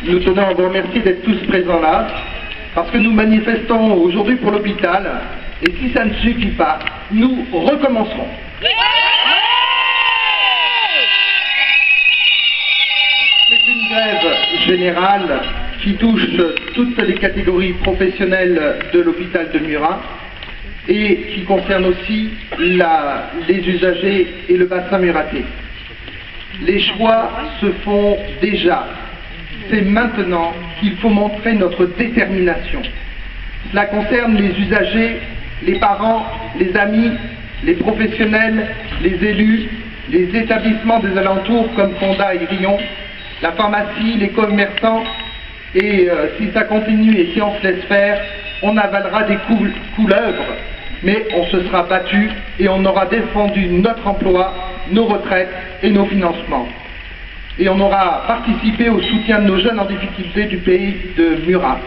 Nous tenons à vous remercier d'être tous présents là, parce que nous manifestons aujourd'hui pour l'hôpital, et si ça ne suffit pas, nous recommencerons. C'est une grève générale qui touche toutes les catégories professionnelles de l'hôpital de Murat et qui concerne aussi les usagers et le bassin muratais. Les choix se font déjà. C'est maintenant qu'il faut montrer notre détermination. Cela concerne les usagers, les parents, les amis, les professionnels, les élus, les établissements des alentours comme Fonda et Grillon, la pharmacie, les commerçants, et si ça continue et si on se laisse faire, on avalera des couleuvres, mais on se sera battu et on aura défendu notre emploi, nos retraites et nos financements. Et on aura participé au soutien de nos jeunes en difficulté du pays de Murat.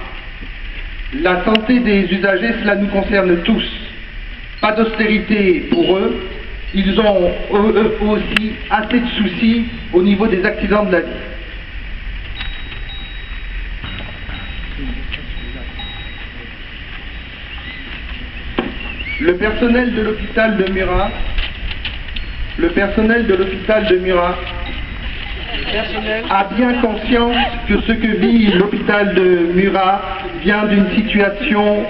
La santé des usagers, cela nous concerne tous. Pas d'austérité pour eux. Ils ont eux aussi assez de soucis au niveau des accidents de la vie. Le personnel de l'hôpital de Murat a bien conscience que ce que vit l'hôpital de Murat vient d'une situation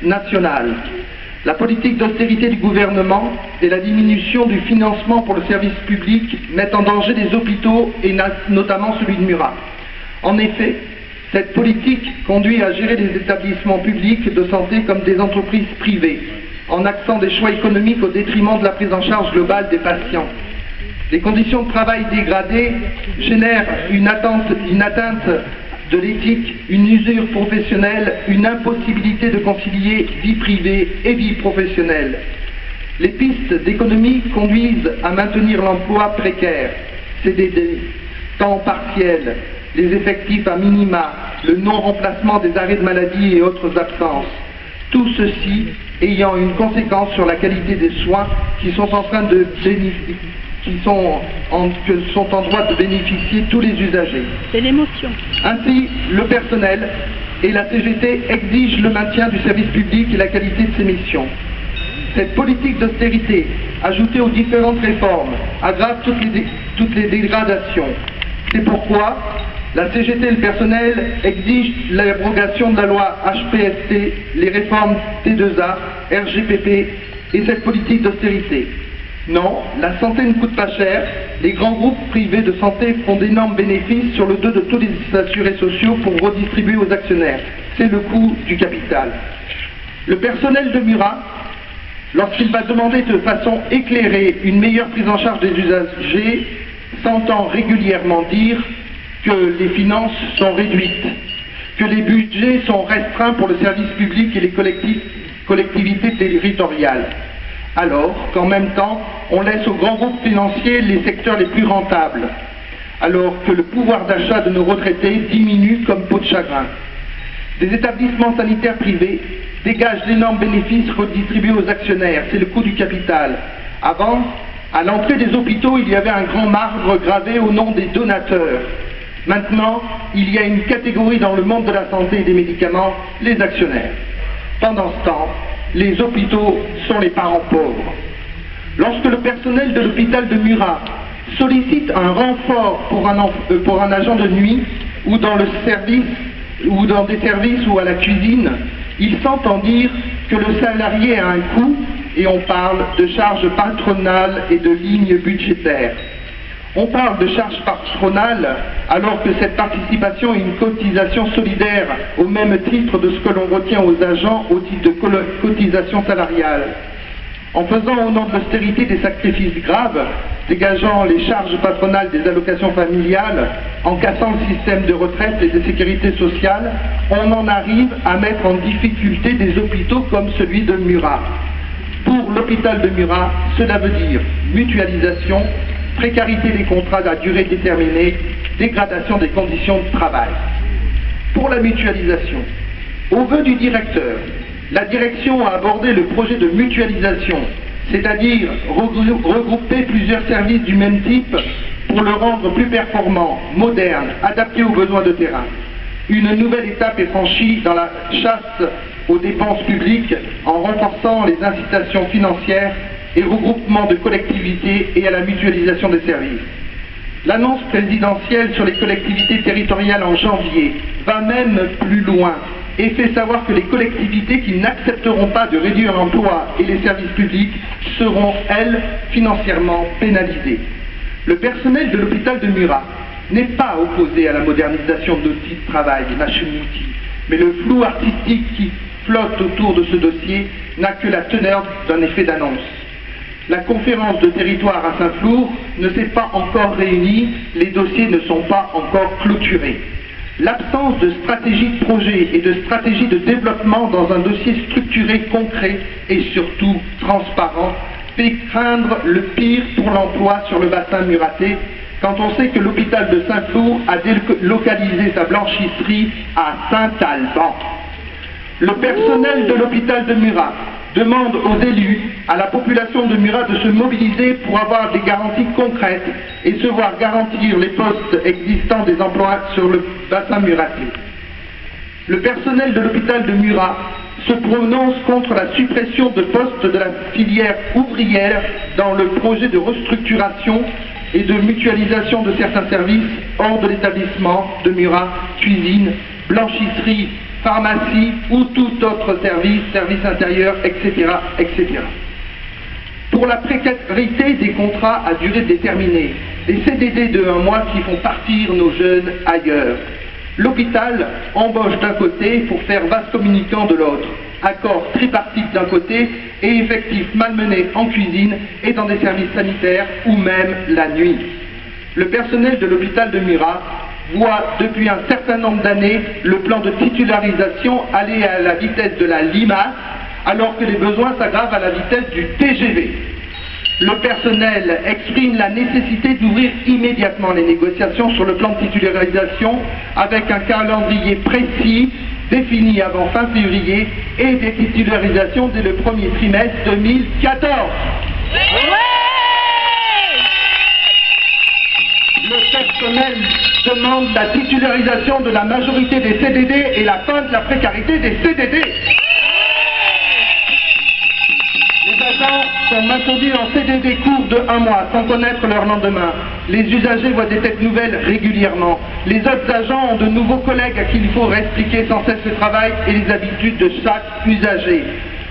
nationale. La politique d'austérité du gouvernement et la diminution du financement pour le service public mettent en danger les hôpitaux et notamment celui de Murat. En effet, cette politique conduit à gérer les établissements publics de santé comme des entreprises privées, en axant des choix économiques au détriment de la prise en charge globale des patients. Les conditions de travail dégradées génèrent une atteinte de l'éthique, une usure professionnelle, une impossibilité de concilier vie privée et vie professionnelle. Les pistes d'économie conduisent à maintenir l'emploi précaire, CDD, temps partiel, les effectifs à minima, le non-remplacement des arrêts de maladie et autres absences. Tout ceci ayant une conséquence sur la qualité des soins qui sont en droit de bénéficier tous les usagers. C'est l'émotion. Ainsi, le personnel et la CGT exigent le maintien du service public et la qualité de ses missions. Cette politique d'austérité, ajoutée aux différentes réformes, aggrave toutes les dégradations. C'est pourquoi la CGT et le personnel exigent l'abrogation de la loi HPST, les réformes T2A, RGPP et cette politique d'austérité. Non, la santé ne coûte pas cher. Les grands groupes privés de santé font d'énormes bénéfices sur le dos de tous les assurés sociaux pour redistribuer aux actionnaires. C'est le coût du capital. Le personnel de Murat, lorsqu'il va demander de façon éclairée une meilleure prise en charge des usagers, s'entend régulièrement dire que les finances sont réduites, que les budgets sont restreints pour le service public et les collectivités territoriales. Alors qu'en même temps, on laisse aux grands groupes financiers les secteurs les plus rentables, alors que le pouvoir d'achat de nos retraités diminue comme peau de chagrin. Des établissements sanitaires privés dégagent d'énormes bénéfices redistribués aux actionnaires, c'est le coût du capital. Avant, à l'entrée des hôpitaux, il y avait un grand marbre gravé au nom des donateurs. Maintenant, il y a une catégorie dans le monde de la santé et des médicaments, les actionnaires. Pendant ce temps, les hôpitaux sont les parents pauvres. Lorsque le personnel de l'hôpital de Murat sollicite un renfort pour un agent de nuit ou dans des services ou à la cuisine, il s'entend dire que le salarié a un coût et on parle de charges patronales et de lignes budgétaires. On parle de charges patronales alors que cette participation est une cotisation solidaire au même titre de ce que l'on retient aux agents au titre de cotisation salariale. En faisant au nom de l'austérité des sacrifices graves, dégageant les charges patronales des allocations familiales, en cassant le système de retraite et de sécurité sociale, on en arrive à mettre en difficulté des hôpitaux comme celui de Murat. Pour l'hôpital de Murat, cela veut dire mutualisation, précarité des contrats à durée déterminée, dégradation des conditions de travail. Pour la mutualisation, au vœu du directeur, la direction a abordé le projet de mutualisation, c'est-à-dire regrouper plusieurs services du même type pour le rendre plus performant, moderne, adapté aux besoins de terrain. Une nouvelle étape est franchie dans la chasse aux dépenses publiques en renforçant les incitations financières et regroupement de collectivités et à la mutualisation des services. L'annonce présidentielle sur les collectivités territoriales en janvier va même plus loin et fait savoir que les collectivités qui n'accepteront pas de réduire l'emploi et les services publics seront, elles, financièrement pénalisées. Le personnel de l'hôpital de Murat n'est pas opposé à la modernisation d'outils de travail, des machines-outils, mais le flou artistique qui flotte autour de ce dossier n'a que la teneur d'un effet d'annonce. La conférence de territoire à Saint-Flour ne s'est pas encore réunie, les dossiers ne sont pas encore clôturés. L'absence de stratégie de projet et de stratégie de développement dans un dossier structuré, concret et surtout transparent fait craindre le pire pour l'emploi sur le bassin muratais quand on sait que l'hôpital de Saint-Flour a délocalisé sa blanchisserie à Saint-Alban. Le personnel de l'hôpital de Murat demande aux élus, à la population de Murat de se mobiliser pour avoir des garanties concrètes et se voir garantir les postes existants des emplois sur le bassin muratais. Le personnel de l'hôpital de Murat se prononce contre la suppression de postes de la filière ouvrière dans le projet de restructuration et de mutualisation de certains services hors de l'établissement de Murat, cuisine, blanchisserie, pharmacie ou tout autre service, service intérieur, etc., etc. Pour la précarité des contrats à durée déterminée, les CDD de 1 mois qui font partir nos jeunes ailleurs. L'hôpital embauche d'un côté pour faire vase communicant de l'autre, accord tripartite d'un côté et effectifs malmenés en cuisine et dans des services sanitaires ou même la nuit. Le personnel de l'hôpital de Murat voit depuis un certain nombre d'années le plan de titularisation aller à la vitesse de la limace alors que les besoins s'aggravent à la vitesse du TGV. Le personnel exprime la nécessité d'ouvrir immédiatement les négociations sur le plan de titularisation avec un calendrier précis défini avant fin février et des titularisations dès le premier trimestre 2014. Le personnel demande la titularisation de la majorité des CDD et la fin de la précarité des CDD. Les agents sont maintenus en CDD court de 1 mois sans connaître leur lendemain. Les usagers voient des têtes nouvelles régulièrement. Les autres agents ont de nouveaux collègues à qui il faut réexpliquer sans cesse le travail et les habitudes de chaque usager.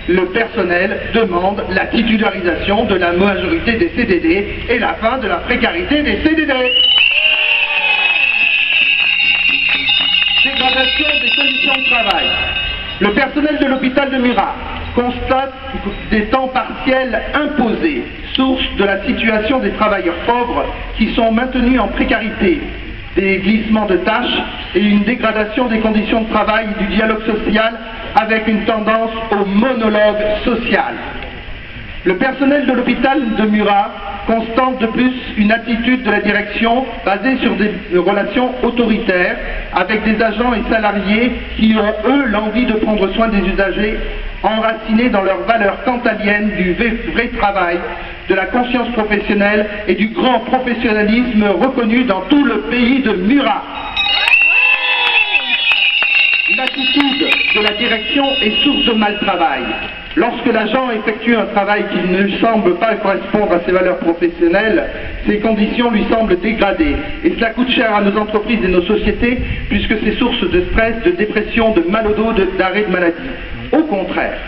Le personnel demande la titularisation de la majorité des CDD et la fin de la précarité des CDD. Dégradation des conditions de travail. Le personnel de l'hôpital de Murat constate des temps partiels imposés, source de la situation des travailleurs pauvres qui sont maintenus en précarité, des glissements de tâches et une dégradation des conditions de travail et du dialogue social avec une tendance au monologue social. Le personnel de l'hôpital de Murat constate de plus une attitude de la direction basée sur des relations autoritaires avec des agents et salariés qui ont, eux, l'envie de prendre soin des usagers, enracinés dans leurs valeurs cantaliennes du vrai travail, de la conscience professionnelle et du grand professionnalisme reconnu dans tout le pays de Murat. L'attitude de la direction est source de mal-travail. Lorsque l'agent effectue un travail qui ne semble pas correspondre à ses valeurs professionnelles, ses conditions lui semblent dégradées. Et cela coûte cher à nos entreprises et nos sociétés, puisque c'est source de stress, de dépression, de mal au dos, d'arrêt de maladie. Au contraire,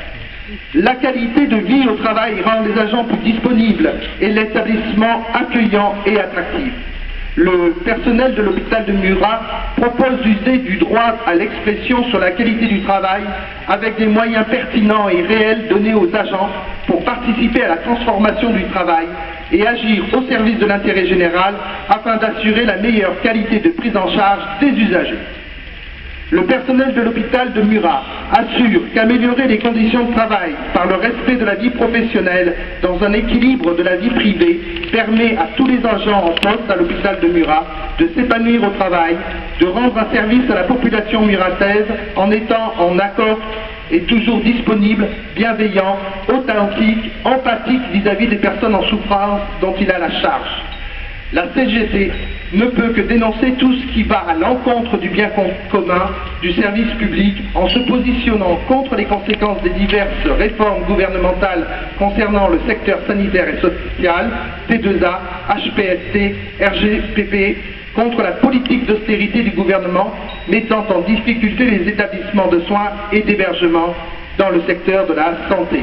la qualité de vie au travail rend les agents plus disponibles et l'établissement accueillant et attractif. Le personnel de l'hôpital de Murat propose d'user du droit à l'expression sur la qualité du travail avec des moyens pertinents et réels donnés aux agents pour participer à la transformation du travail et agir au service de l'intérêt général afin d'assurer la meilleure qualité de prise en charge des usagers. Le personnel de l'hôpital de Murat assure qu'améliorer les conditions de travail par le respect de la vie professionnelle dans un équilibre de la vie privée permet à tous les agents en poste à l'hôpital de Murat de s'épanouir au travail, de rendre un service à la population murataise en étant en accord et toujours disponible, bienveillant, authentique, empathique vis-à-vis des personnes en souffrance dont il a la charge. La CGT ne peut que dénoncer tout ce qui va à l'encontre du bien commun, du service public, en se positionnant contre les conséquences des diverses réformes gouvernementales concernant le secteur sanitaire et social, T2A, HPST, RGPP, contre la politique d'austérité du gouvernement, mettant en difficulté les établissements de soins et d'hébergement dans le secteur de la santé.